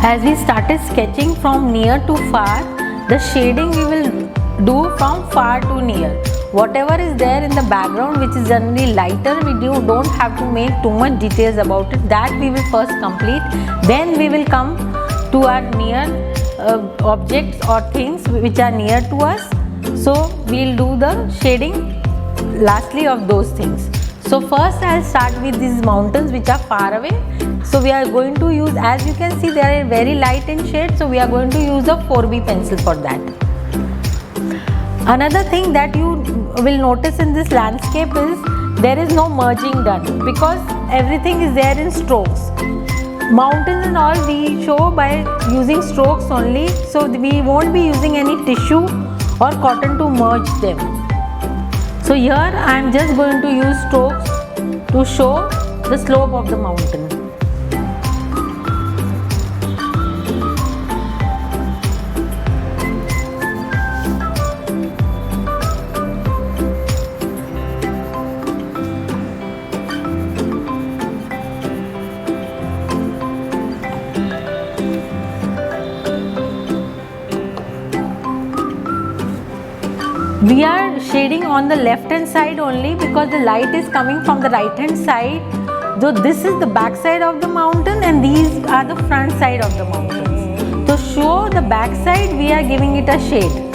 As we started sketching from near to far, the shading we will do from far to near. Whatever is there in the background which is generally lighter, don't have to make too much details about it. That we will first complete. Then we will come to our near objects or things which are near to us. So we will do the shading lastly of those things. So first I will start with these mountains which are far away. So we are going to use, as you can see, they are very light in shade. So we are going to use a 4B pencil for that. Another thing that you will notice in this landscape is there is no merging done because everything is there in strokes. Mountains and all we show by using strokes only. So we won't be using any tissue or cotton to merge them. So here I am just going to use strokes to show the slope of the mountain. We are shading on the left hand side only because the light is coming from the right hand side. So this is the back side of the mountain and these are the front side of the mountains. To show the back side, we are giving it a shade.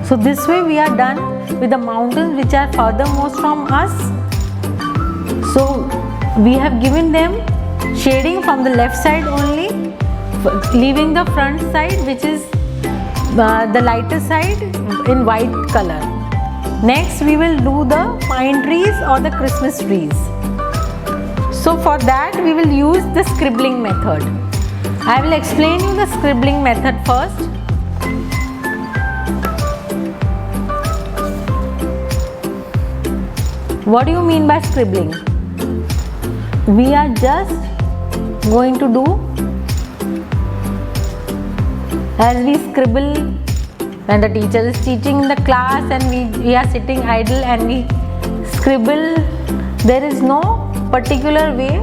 So this way we are done with the mountains which are furthermost from us. So we have given them shading from the left side only, leaving the front side which is the lighter side in white color. Next we will do the pine trees or the Christmas trees. So for that we will use the scribbling method. I will explain you the scribbling method first. What do you mean by scribbling? We are just going to do as we scribble when the teacher is teaching in the class and we are sitting idle and we scribble. There is no particular way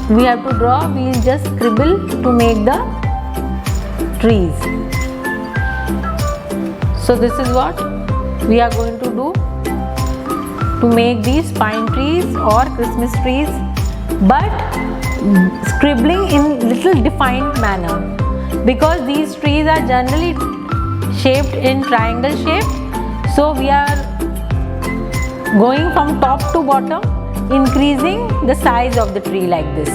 we have to draw. We just scribble to make the trees. So this is what we are going to do to make these pine trees or Christmas trees, but scribbling in little defined manner, because these trees are generally shaped in triangle shape. So we are going from top to bottom, increasing the size of the tree like this.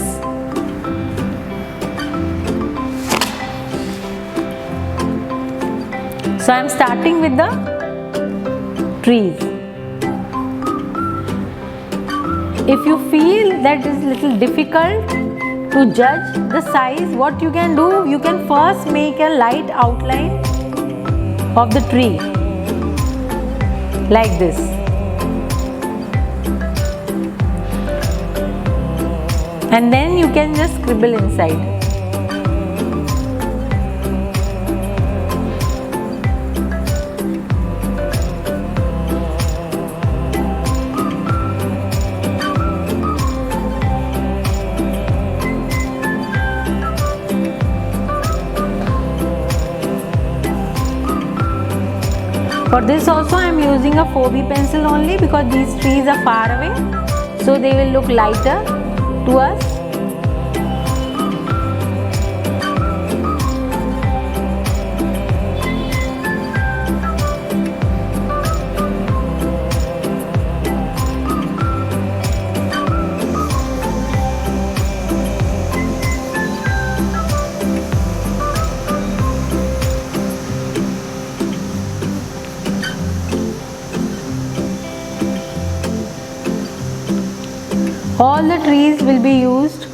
So I am starting with the trees. If you feel that is little difficult to judge the size, what you can do, you can first make a light outline of the tree like this. And then you can just scribble inside. For this also I am using a 4B pencil only because these trees are far away, so they will look lighter to us. All the trees will be used.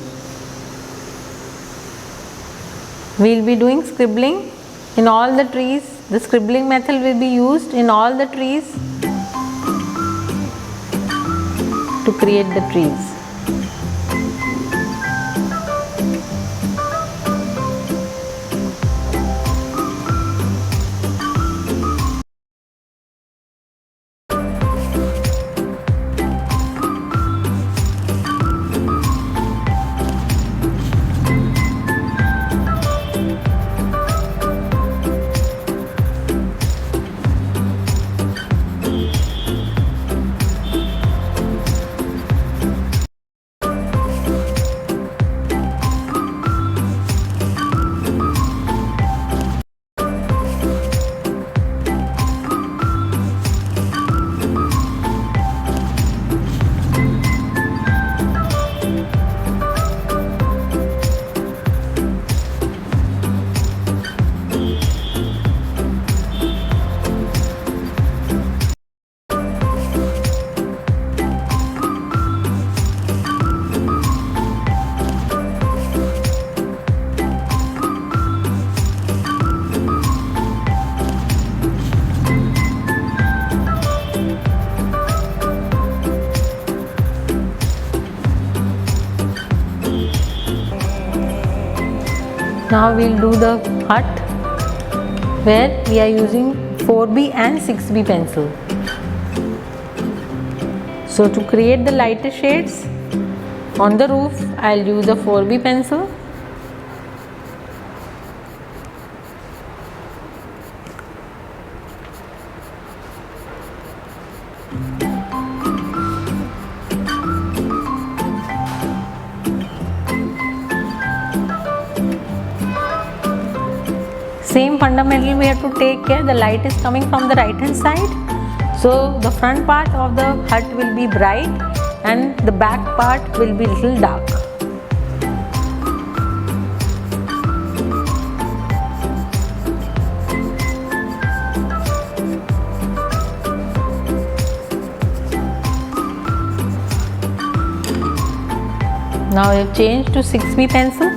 We will be doing scribbling in all the trees. The scribbling method will be used in all the trees to create the trees. Now we will do the hut where we are using 4B and 6B pencil. So to create the lighter shades on the roof, I will use a 4B pencil. Same fundamental we have to take care. The light is coming from the right hand side, so the front part of the hut will be bright and the back part will be little dark. Now I have changed to 6B pencil.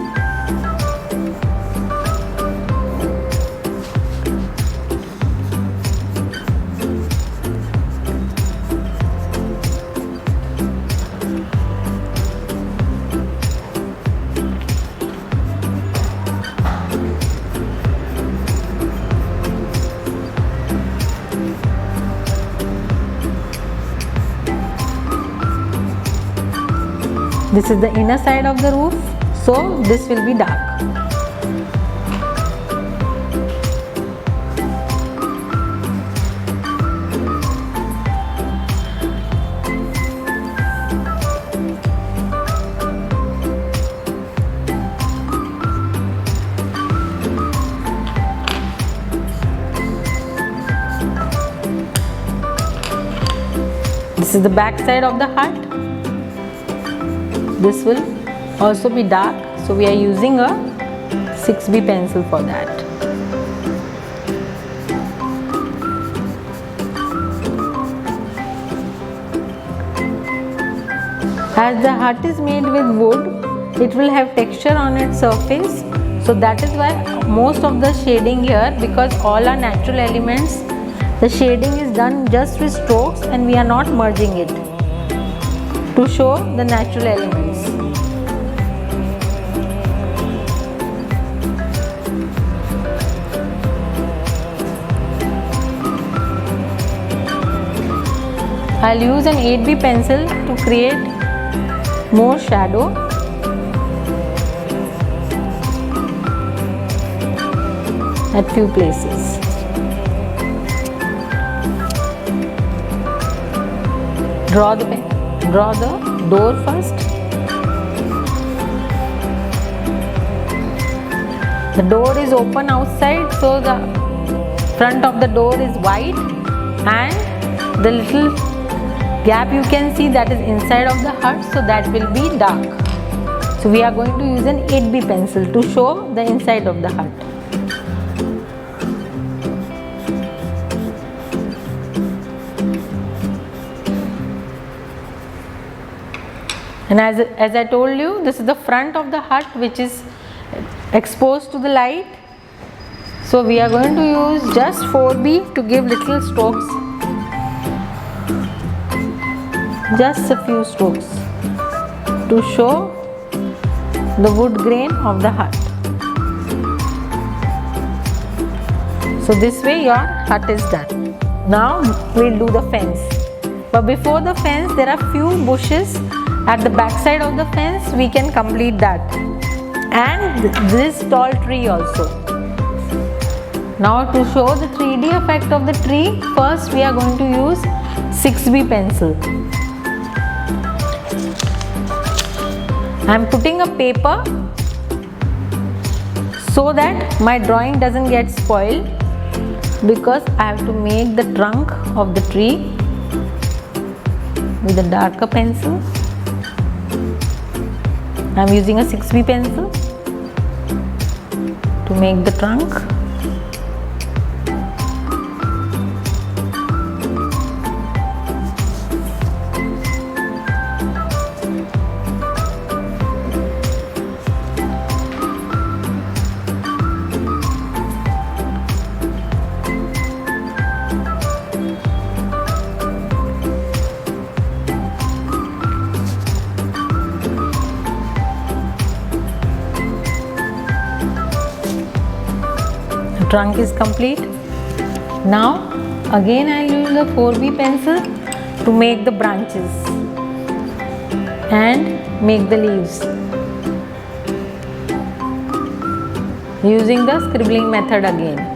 This is the inner side of the roof, so this will be dark. This is the back side of the hut. This will also be dark, so we are using a 6B pencil for that. As the hut is made with wood, it will have texture on its surface, so that is why most of the shading here, because all are natural elements, the shading is done just with strokes and we are not merging it to show the natural elements. I'll use an 8B pencil to create more shadow. At few places. Draw the door first. The door is open outside, so the front of the door is white, and the little gap you can see, that is inside of the hut, so that will be dark. So we are going to use an 8B pencil to show the inside of the hut. And as I told you, this is the front of the hut which is exposed to the light. So we are going to use just 4B to give little strokes. Just a few strokes to show the wood grain of the hut. So this way your hut is done. Now we'll do the fence. But before the fence, there are few bushes at the back side of the fence. We can complete that, and this tall tree also. Now to show the 3D effect of the tree, first we are going to use 6B pencil. I am putting a paper so that my drawing doesn't get spoiled, because I have to make the trunk of the tree with a darker pencil. I am using a 6B pencil to make the trunk. Trunk is complete. Now again I will use a 4B pencil to make the branches and make the leaves using the scribbling method again.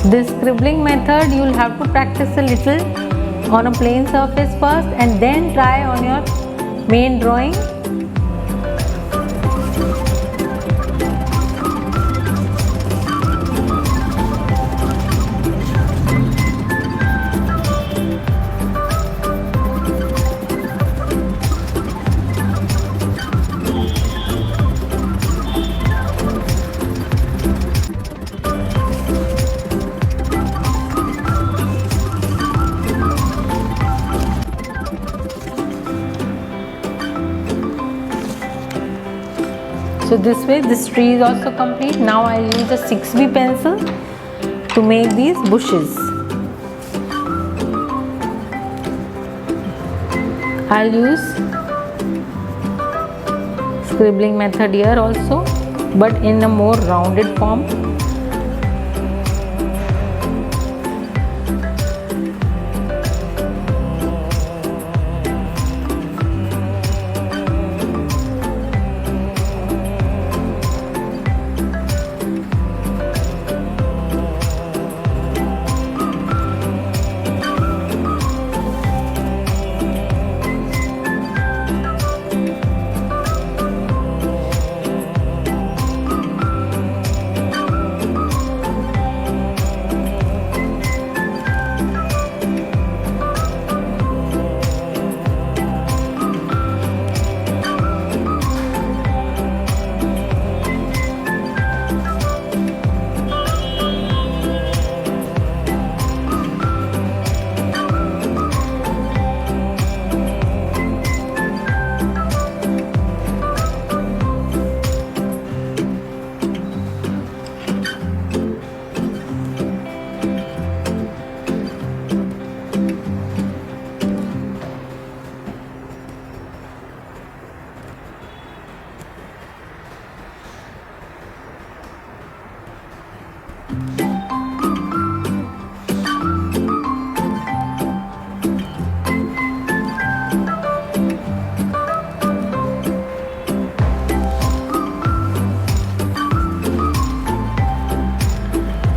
This scribbling method you will have to practice a little on a plain surface first, and then try on your main drawing. So this way this tree is also complete. Now I use a 6B pencil to make these bushes. I'll use scribbling method here also, but in a more rounded form.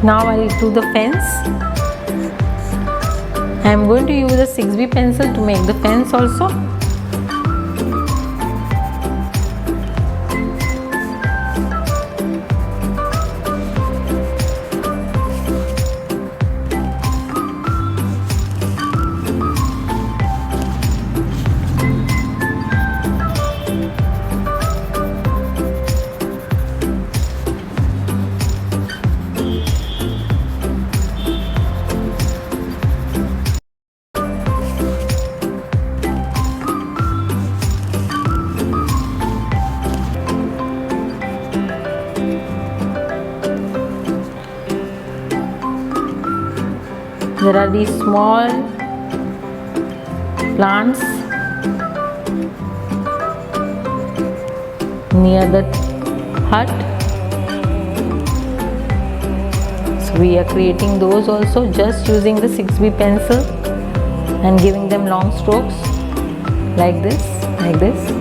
Now I'll do the fence. I am going to use a 6B pencil to make the fence also. There are these small plants near the hut. So we are creating those also just using the 6B pencil and giving them long strokes like this, like this.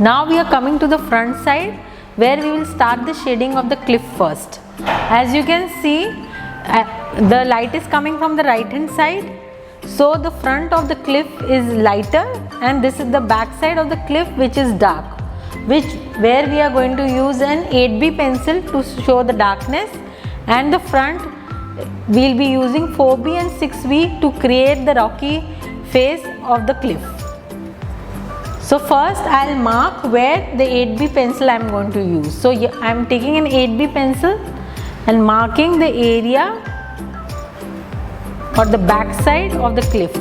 Now we are coming to the front side where we will start the shading of the cliff first. As you can see, the light is coming from the right hand side. So the front of the cliff is lighter and this is the back side of the cliff which is dark, where we are going to use an 8B pencil to show the darkness, and the front we will be using 4B and 6B to create the rocky face of the cliff. So first I will mark where the 8B pencil I am going to use. So I am taking an 8B pencil and marking the area or the back side of the cliff.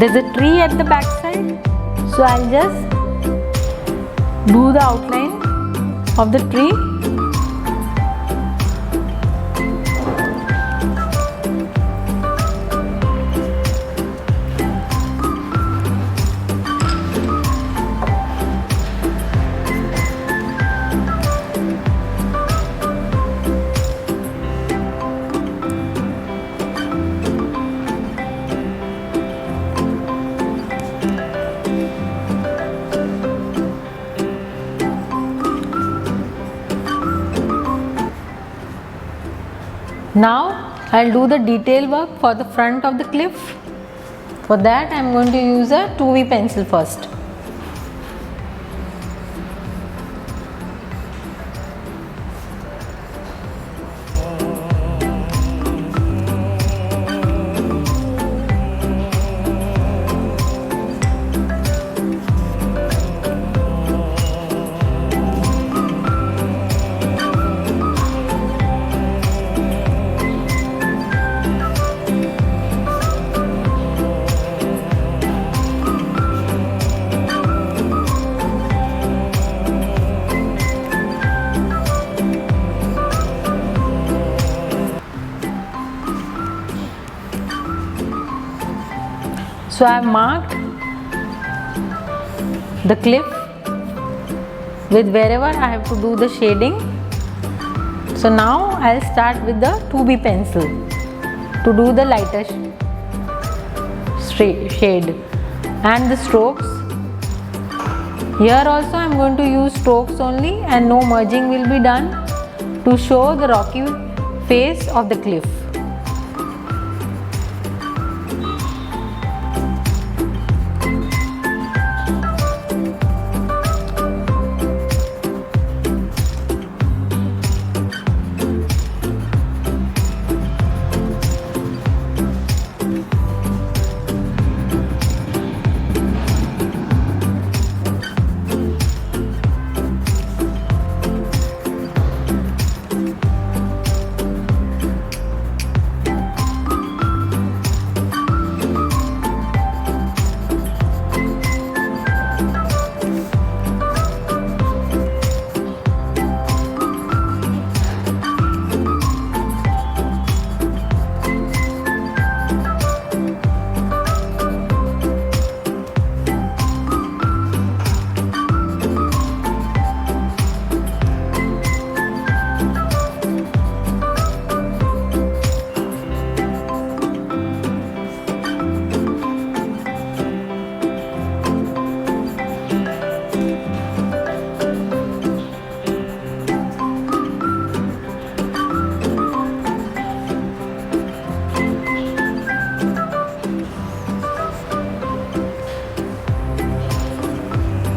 There's a tree at the back side, so I'll just do the outline of the tree. Now I'll do the detail work for the front of the cliff. For that I am going to use a 2B pencil first. So I have marked the cliff with wherever I have to do the shading. So now I'll start with the 2B pencil to do the lighter shade and the strokes. Here also I am going to use strokes only and no merging will be done to show the rocky face of the cliff.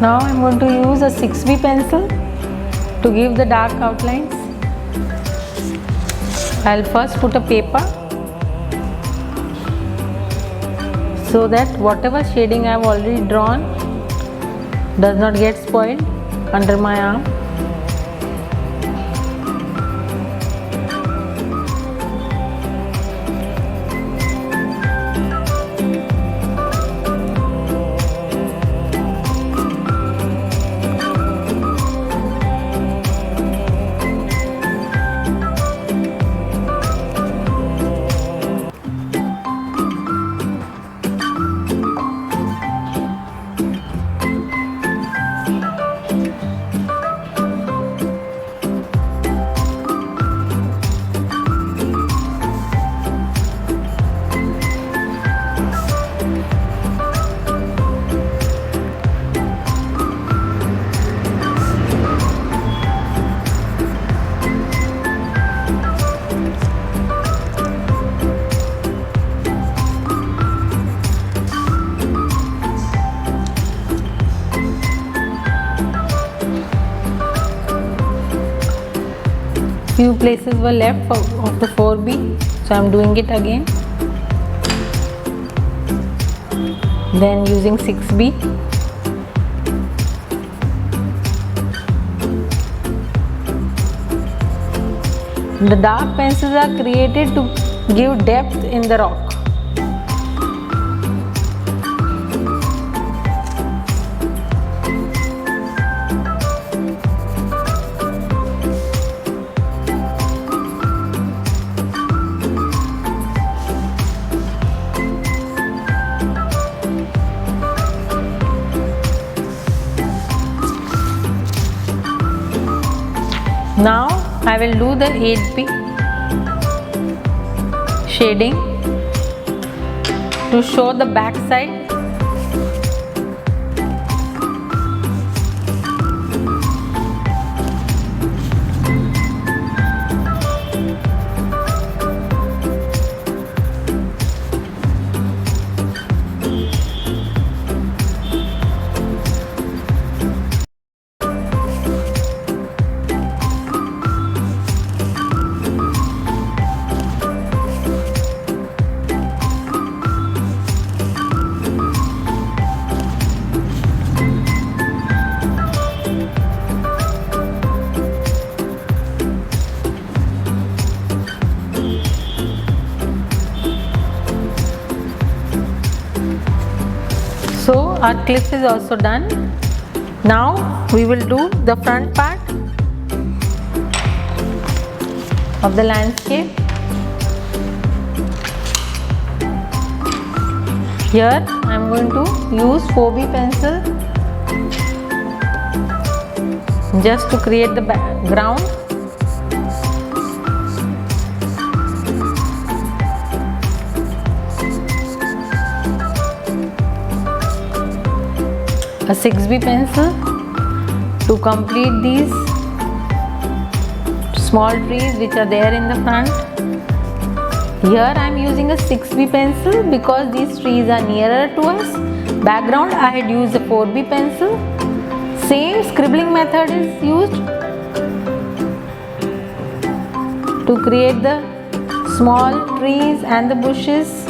Now I am going to use a 6B pencil to give the dark outlines. I will first put a paper so that whatever shading I have already drawn does not get spoiled under my arm. Few places were left of the 4B, so I am doing it again. Then using 6B. The dark pencils are created to give depth in the rock. Now I will do the 8B shading to show the back side. So our cliff is also done. Now we will do the front part of the landscape. Here I am going to use 4B pencil just to create the background. A 6B pencil to complete these small trees which are there in the front. Here I am using a 6B pencil because these trees are nearer to us. Background I had used a 4B pencil. Same scribbling method is used to create the small trees and the bushes.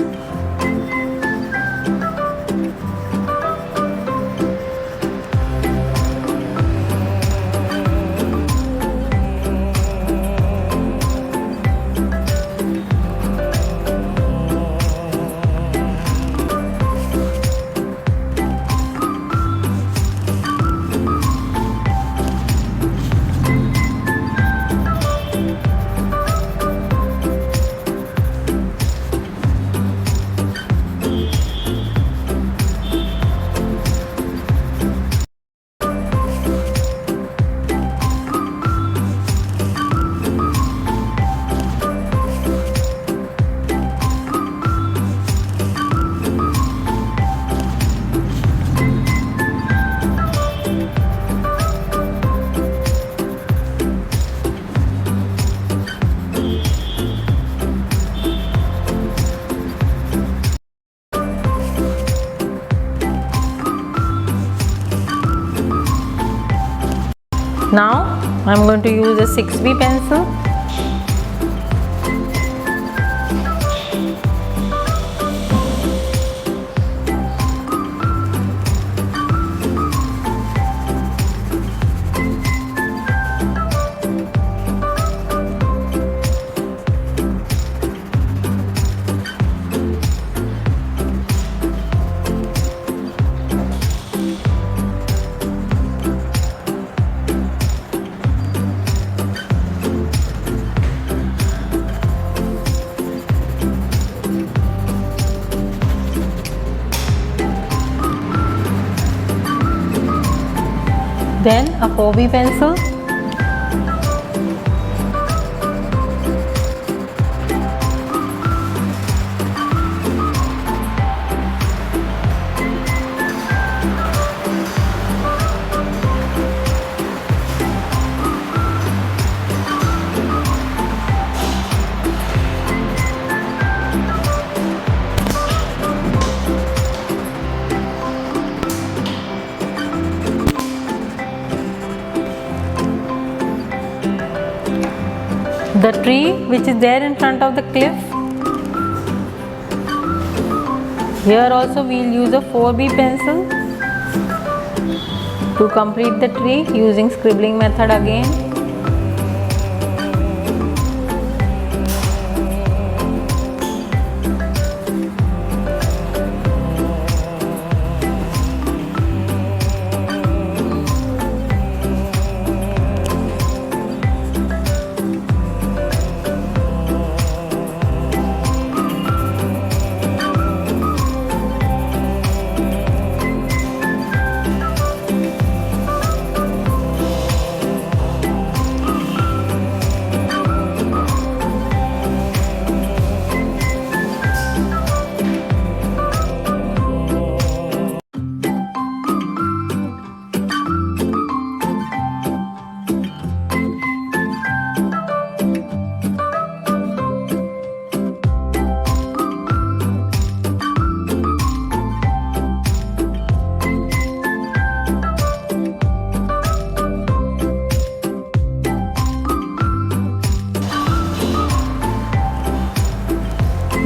Now I am going to use a 6B pencil. Then a 4B pencil. The tree which is there in front of the cliff, here also we will use a 4B pencil to complete the tree using scribbling method again.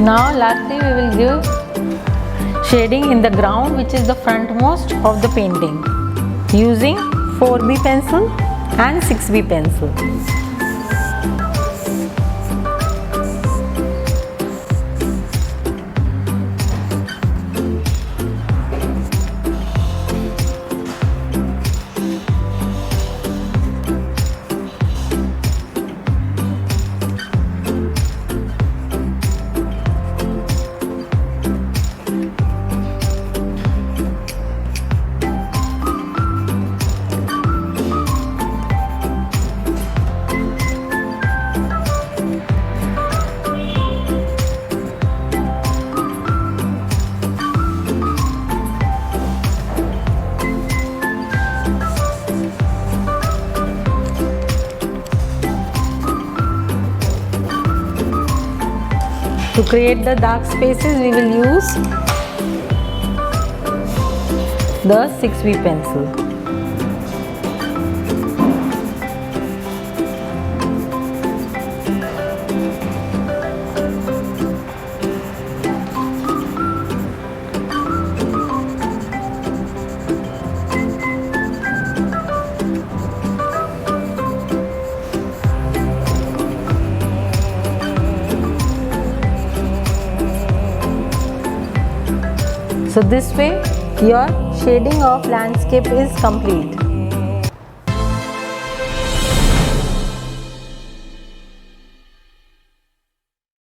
Now lastly we will give shading in the ground which is the frontmost of the painting using 4B pencil and 6B pencil. To create the dark spaces, we will use the 6B pencil. So this way your shading of landscape is complete.